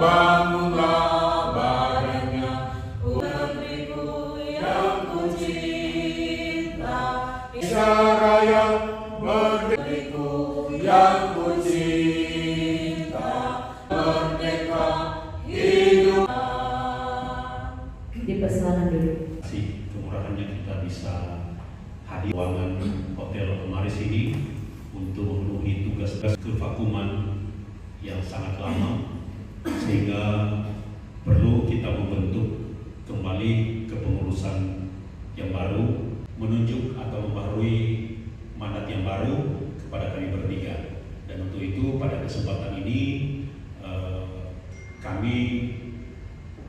bangunlah barengnya negeriku yang ku cinta, Indonesia Raya negeriku yang ku cinta, merdeka hidup. Dipersilakan dulu. Kemurahannya kita bisa hadir ruangan Hotel Maris ini untuk memenuhi tugas kevakuman yang sangat lama, sehingga perlu kita membentuk kembali kepengurusan yang baru, menunjuk atau membaharui mandat yang baru kepada kami bertiga. Dan untuk itu pada kesempatan ini kami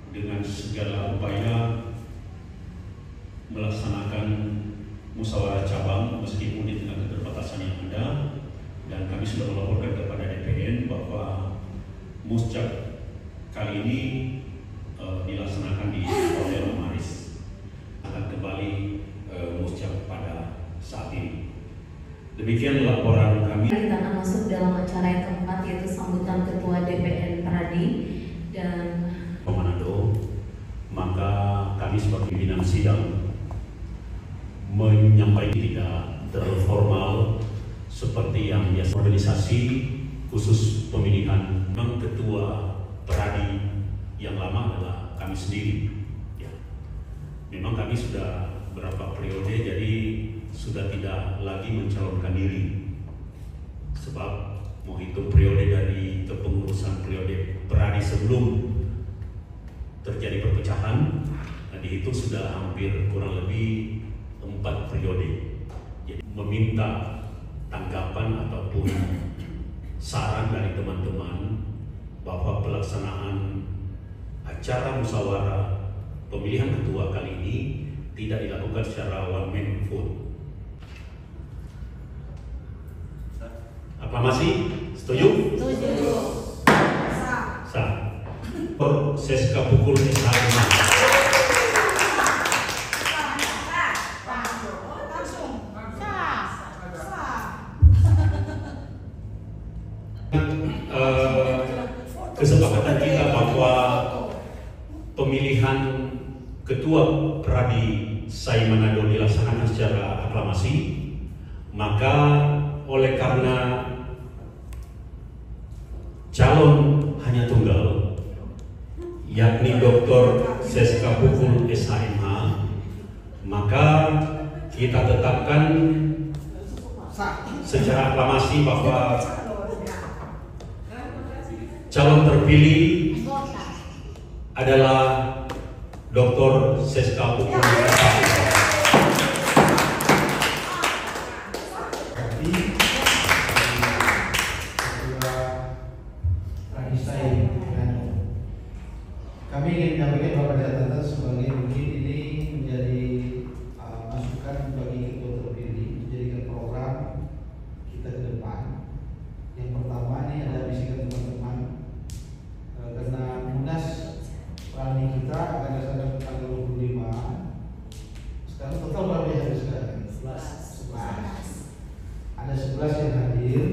dengan segala upaya melaksanakan musyawarah cabang meskipun di tengah keterbatasan yang ada, dan kami sudah melaporkan kepada DPN bahwa muscak kali ini dilaksanakan di Hotel Maris, akan kembali muscak pada saat ini. Demikian laporan kami. Kita akan masuk dalam acara yang keempat, yaitu sambutan Ketua DPN Pradi dan Manado. Maka kami sebagai pimpinan sidang menyampaikan tidak terformal seperti yang biasa organisasi khusus pemilihan. Memang ketua Pradi yang lama adalah kami sendiri. Ya. Memang kami sudah berapa periode, jadi sudah tidak lagi mencalonkan diri. Sebab mau hitung periode dari kepengurusan periode Pradi sebelum terjadi perpecahan, dihitung sudah hampir kurang lebih 4 periode. Jadi meminta tanggapan ataupun saran dari teman-teman bahwa pelaksanaan acara musyawarah pemilihan ketua kali ini tidak dilakukan secara one man vote. Aklamasi, setuju? Setuju. Sah. Seska pukul S5. Kesepakatan kita bahwa pemilihan ketua Pradi SAI Manado dilaksanakan secara aklamasi, maka oleh karena calon hanya tunggal, yakni Dr. Seska Pukul SHMH, maka kita tetapkan secara aklamasi bahwa calon terpilih adalah Dr. Seska Pukul SHMH. Kami ingin menyampaikan beberapa catatan sebagai mungkin ini menjadi masukan bagi ketua terpilih menjadikan program kita ke depan. Yang pertama ini ada bisikan teman-teman karena munas planning kita akan dilaksanakan tanggal 25. Sekarang total berapa yang hadir sekarang? 11. Ada 11 yang hadir,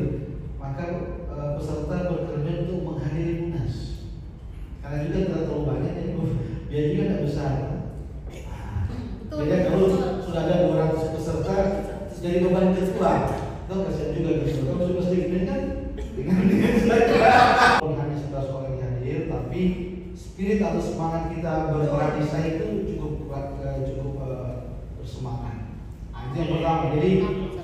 maka peserta berkerja untuk menghadiri munas. Karena juga tidak terlalu banyak, jadi biaya juga tidak besar. Jadi kalau sudah ada 200 peserta, jadi beban ketua, itu kasihan juga ketua. Kalau sudah sedikit kan, dengan saja. Hanya 11 orang yang hadir, tapi spirit atau semangat kita berpartisa itu cukup bersemangat. Itu yang pertama. Jadi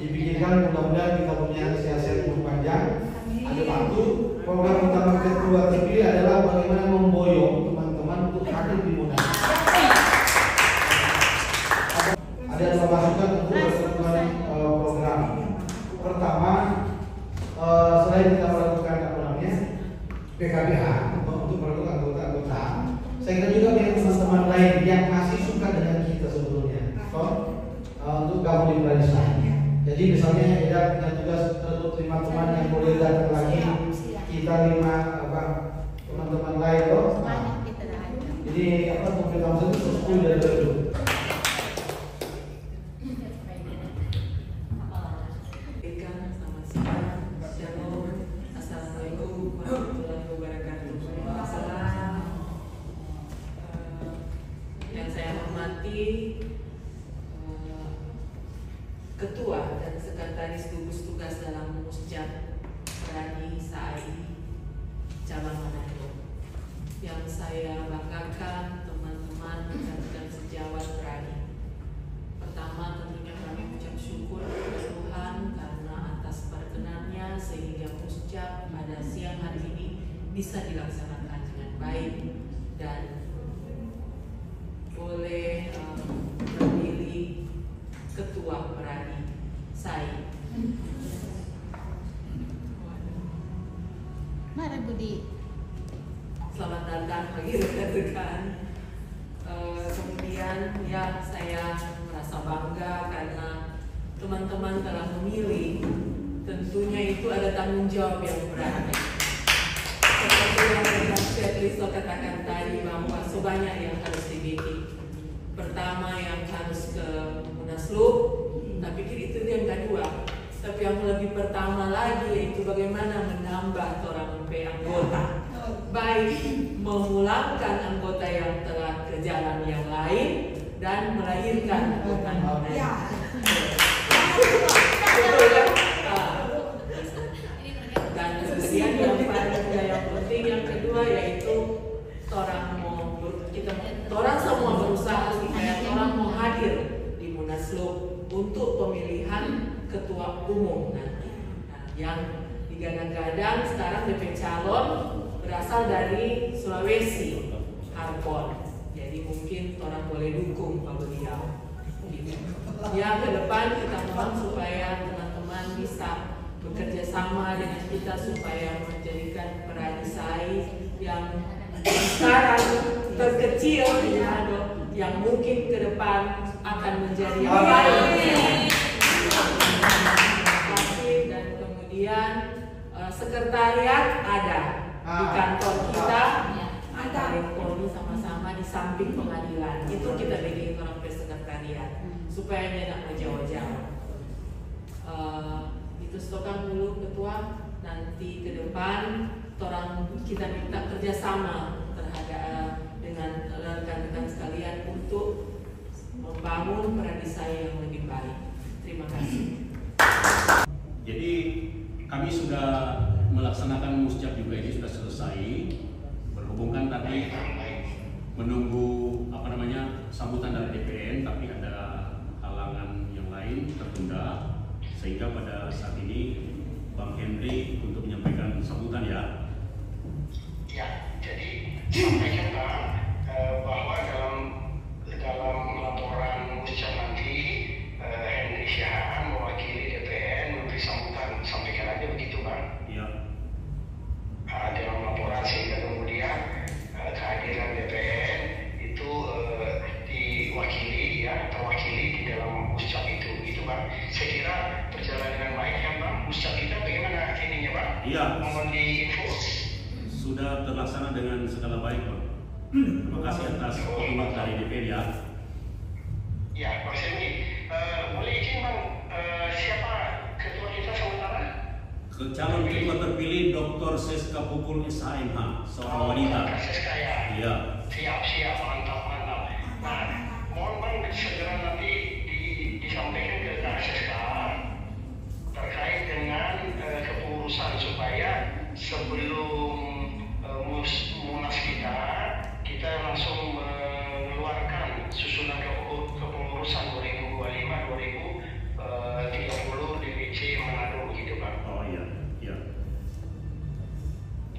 dipikirkan mudah-mudahan kita punya sehat-sehat umur panjang. Ada waktu. Program utama ketua terpilih adalah bagaimana memboyong teman-teman untuk hadir di munas. Ada dua masukan untuk pertemuan program. Pertama, selain kita melakukan PKBH untuk melakukan anggota-anggota, saya kira juga banyak teman-teman lain yang masih suka dengan kita sebetulnya, untuk gabung di Malaysia. Jadi misalnya ada tugas untuk 5 teman yang boleh datang lagi. Kita 5 teman-teman lain loh. Jadi mungkin langsung itu 10 dari itu. Assalamualaikum warahmatullahi wabarakatuh. Waalaikumsalam. Yang saya hormati Ketua dan Sekretaris Gugus Tugas dalam Musjab Pradi SAI Cabang Manado. Yang saya banggakan teman-teman dan sejawat Pradi. Pertama tentunya kami mengucap syukur kepada Tuhan karena atas perkenannya sehingga musjab pada siang hari ini bisa dilaksanakan dengan baik dan boleh memilih Ketua Pradi SAI. Mari Budi. Selamat datang bagi rekan-rekan. Kemudian ya saya merasa bangga karena teman-teman telah memilih. Tentunya itu ada tanggung jawab yang berat. Seperti yang Rekan Syedriso katakan tadi bahwa sebanyak yang harus dibikin. Pertama yang harus ke Munaslup, tapi itu yang kedua. Tapi yang lebih pertama lagi yaitu bagaimana menambah orang anggota. Baik memulangkan anggota yang telah ke jalan yang lain dan melahirkan anggota yang lain. Dan kemudian yang penting yang kedua yaitu orang semua berusaha supaya orang mau hadir di Munaslup untuk pemilihan ketua umum nanti. Nah, yang digadang-gadang sekarang DP calon berasal dari Sulawesi, Harpon. Jadi mungkin orang boleh dukung Pak beliau. Ya, ke depan kita mohon supaya teman-teman bisa bekerja sama dengan kita supaya menjadikan Pradi SAI yang sekarang terkecil di Manado yang mungkin ke depan akan menjadi yang baik. Dan kemudian sekretariat ada di kantor kita, ada Polri sama-sama di samping pengadilan. Itu kita bikin orang sekretariat supaya tidak menjauh-jauh. Itu stokan dulu ketua. Nanti ke depan orang kita minta kerjasama terhadap dengan rekan-rekan sekalian untuk membangun Pradi SAI yang lebih baik. Terima kasih. Jadi kami sudah melaksanakan musjab juga ini sudah selesai. Berhubungkan tadi menunggu sambutan dari DPN, tapi ada halangan yang lain tertunda sehingga pada saat ini Bang Henry untuk menyampaikan sambutan ya. Ya, jadi sampaikan Bang bahwa dalam laporan musjab nanti Henry Syahaan mewakili DPN memberi sambutan, sampaikan aja begitu Bang. Iya. Dalam laporan sehingga kemudian kehadiran DPN itu diwakili ya, terwakili di dalam musjab itu Bang. Saya kira berjalan dengan baik ya Bang. Musjab kita bagaimana ininya Bang? Iya. Mohon diinfo. Sudah terlaksana dengan segala baik Bang. Terima kasih atas komitmen dari DPR ya. Ya, Bang Semi, boleh izin Bang, siapa ketua kita sementara? Calon ketua terpilih Dr. Seska Pupul SHMH, seorang wanita. Seska ya? Iya. Siap, mantap. Nah, mohon Bang segera nanti disampaikan ke Kak Seska terkait dengan kepengurusan supaya sebelum munas kita langsung mengeluarkan susunan kepengurusan 2025-2030 DPC Manado begitu Bang. Oh iya.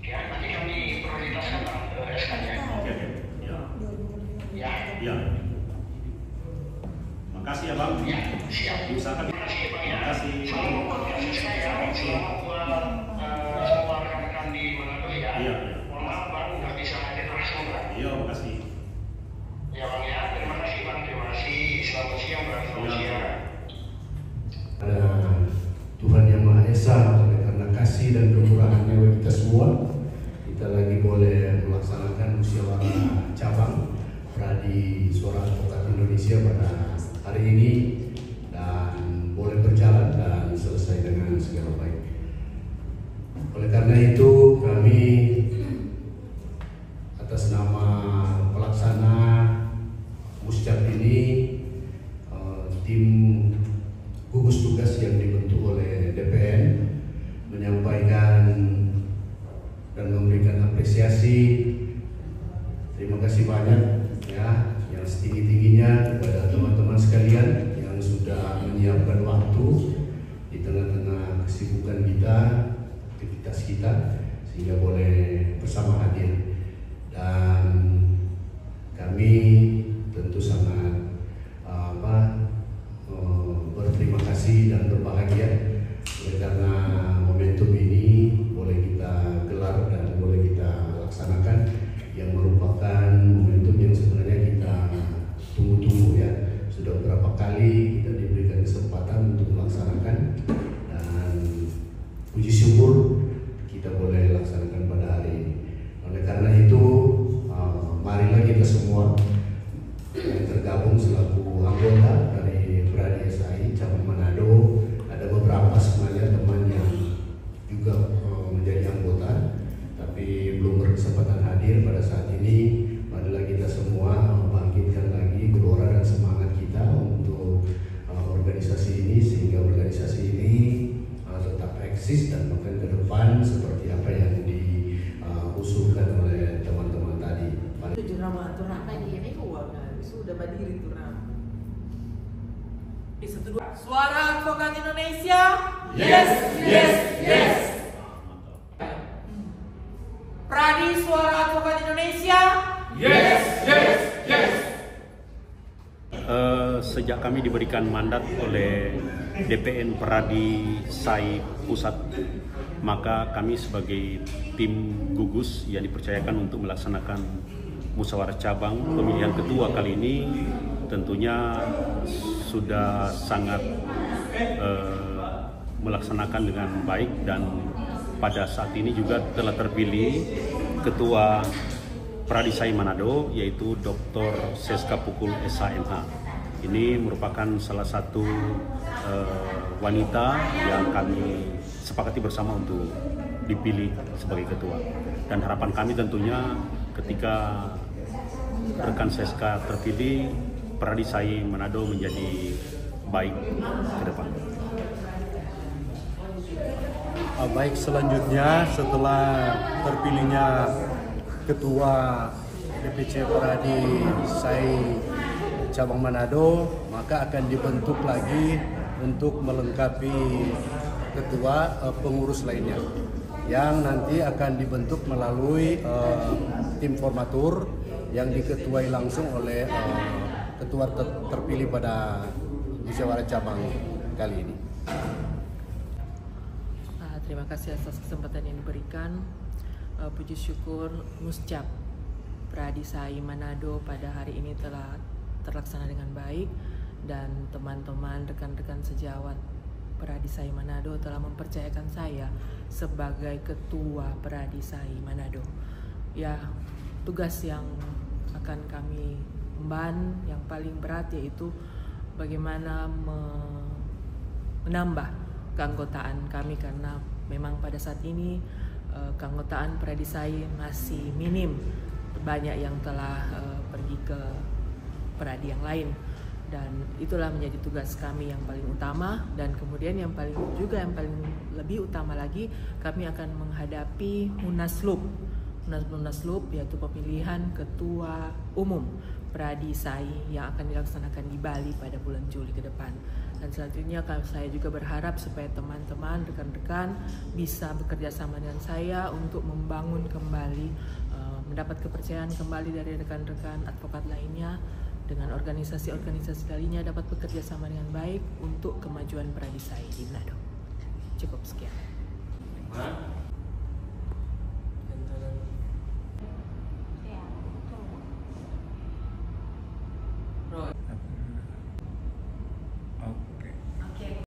Ya, nanti kami prioritaskan Bang SK-nya. Oke. Ya. Makasih ya Bang. Ya, siap. Diusahakan. Terima kasih Bang ya. Terima kasih. Selamat buat saya. Selamat buat semua rekan-rekan di Manado ya. Iya. Mohon maaf Bang, nggak bisa hadir langsung Bang. Iya, makasih. Ya Bang ya, terima kasih Bang. Terima kasih. Selamat siang Bang. Selamat siang. Tuhan Yang Maha Esa, oleh karena kasih dan kemurahan-Nya bagi kita semua, kita lagi boleh melaksanakan musyawarah cabang Pradi Suara Advokat Indonesia pada hari ini dan boleh berjalan dan selesai dengan segala baik. Oleh karena aktivitas kita sehingga boleh bersama hadir. Dan kami tentu sangat berterima kasih dan berbahagia karena momentum ini boleh kita gelar dan boleh kita laksanakan, yang merupakan momentum yang sebenarnya kita tunggu-tunggu ya. Sudah beberapa kali kita diberikan kesempatan untuk melaksanakan, dan puji syukur kita boleh laksanakan pada hari ini. Oleh karena itu, marilah kita semua yang tergabung selaku anggota dari Pradi SAI cabang Manado. Ada beberapa sebenarnya teman yang juga menjadi anggota tapi belum berkesempatan hadir pada saat ini. Marilah kita semua bangkitkan lagi gelora dan semangat kita untuk organisasi ini, sehingga organisasi ini tetap eksis dan bahkan ke depan seperti apa yang diusulkan oleh teman-teman tadi. Sudah berdiri turun. Suara Advokat Indonesia. Yes, yes, yes. Pradi Suara Advokat Indonesia. Yes, yes, yes. Sejak kami diberikan mandat oleh DPN Pradi SAI Pusat, maka kami sebagai tim gugus yang dipercayakan untuk melaksanakan musyawarah cabang pemilihan ketua kali ini tentunya sudah sangat melaksanakan dengan baik, dan pada saat ini juga telah terpilih ketua Pradi SAI Manado, yaitu Dr. Seska Pukul SHMH. Ini merupakan salah satu wanita yang kami sepakati bersama untuk dipilih sebagai ketua, dan harapan kami tentunya ketika rekan Seska terpilih, Pradi SAI Manado menjadi baik ke depan. Baik, selanjutnya setelah terpilihnya Ketua DPC Pradi SAI Cabang Manado, maka akan dibentuk lagi untuk melengkapi ketua pengurus lainnya, yang nanti akan dibentuk melalui tim formatur yang diketuai langsung oleh ketua terpilih pada musyawarah cabang kali ini. Terima kasih atas kesempatan yang diberikan. Puji syukur muscap Pradi SAI Manado pada hari ini telah terlaksana dengan baik, dan teman-teman rekan-rekan sejawat Pradi SAI Manado telah mempercayakan saya sebagai ketua Pradi SAI Manado. Ya, tugas yang akan kami emban yang paling berat yaitu bagaimana menambah keanggotaan kami, karena memang pada saat ini keanggotaan Pradi SAI masih minim. Banyak yang telah pergi ke Pradi yang lain, dan itulah menjadi tugas kami yang paling utama. Dan kemudian yang paling lebih utama lagi, kami akan menghadapi Munaslup, yaitu pemilihan ketua umum Pradi SAI yang akan dilaksanakan di Bali pada bulan Juli ke depan. Dan selanjutnya saya juga berharap supaya teman-teman, rekan-rekan bisa bekerja sama dengan saya untuk membangun kembali, mendapat kepercayaan kembali dari rekan-rekan advokat lainnya, dengan organisasi-organisasi lainnya dapat bekerja sama dengan baik untuk kemajuan Pradi SAI di Manado. Cukup sekian.